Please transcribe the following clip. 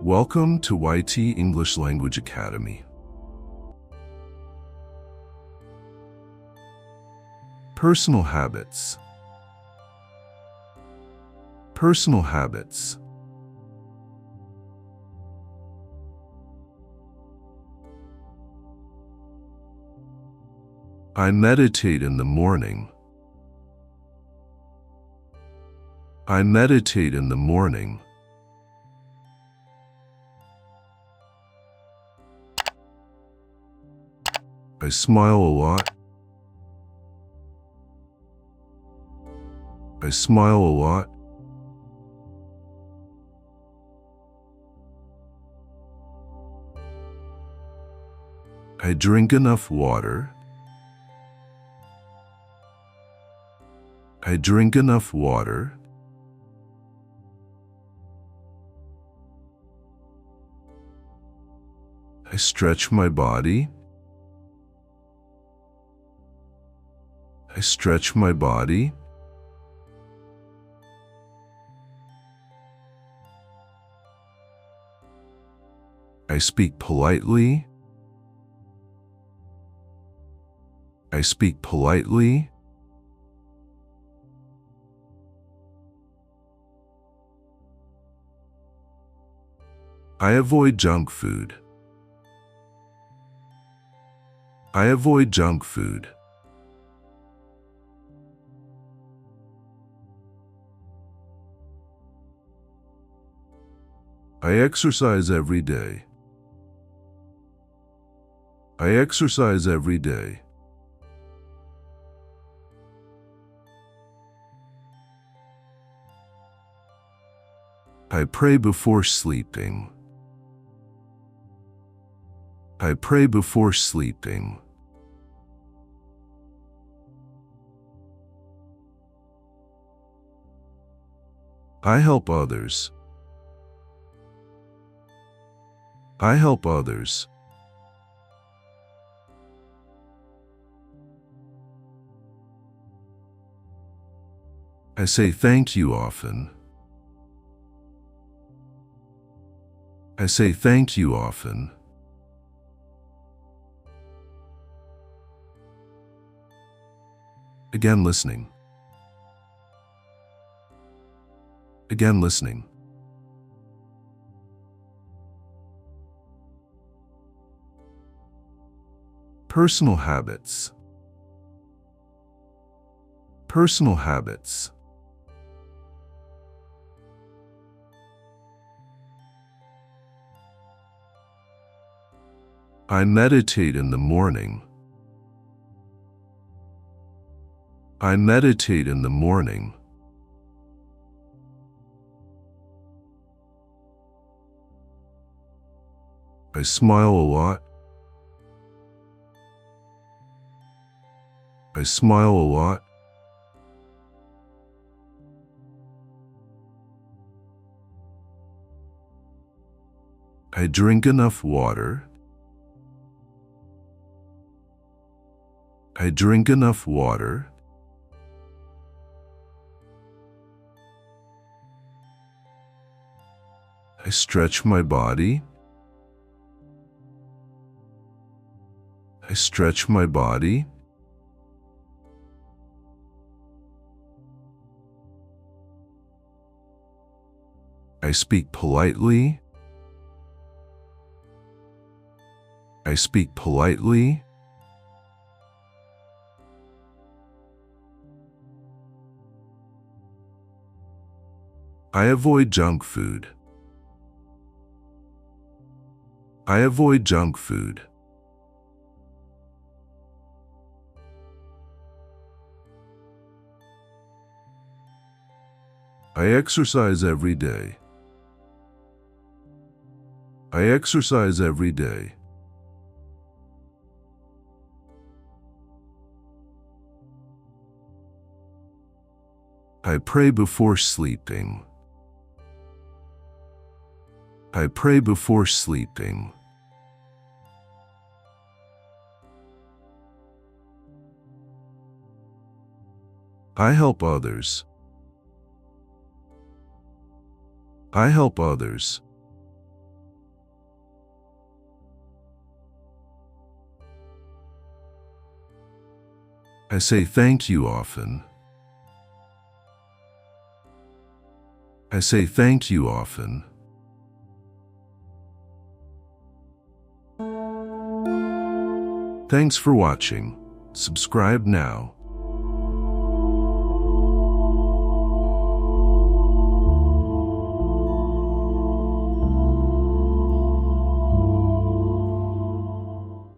Welcome to YT English Language Academy. Personal habits. Personal habits. I meditate in the morning. I meditate in the morning. I smile a lot. I smile a lot. I drink enough water. I drink enough water. I stretch my body. I stretch my body. I speak politely. I speak politely. I avoid junk food. I avoid junk food. I exercise every day. I exercise every day. I pray before sleeping. I pray before sleeping. I help others. I help others. I say thank you often. I say thank you often. Again listening. Again listening. Personal habits. Personal habits. I meditate in the morning. I meditate in the morning. I smile a lot. I smile a lot. I drink enough water. I drink enough water. I stretch my body. I stretch my body. I speak politely. I speak politely. I avoid junk food. I avoid junk food. I exercise every day. I exercise every day. I pray before sleeping. I pray before sleeping. I help others. I help others. I say thank you often. I say thank you often. Thanks for watching. Subscribe now.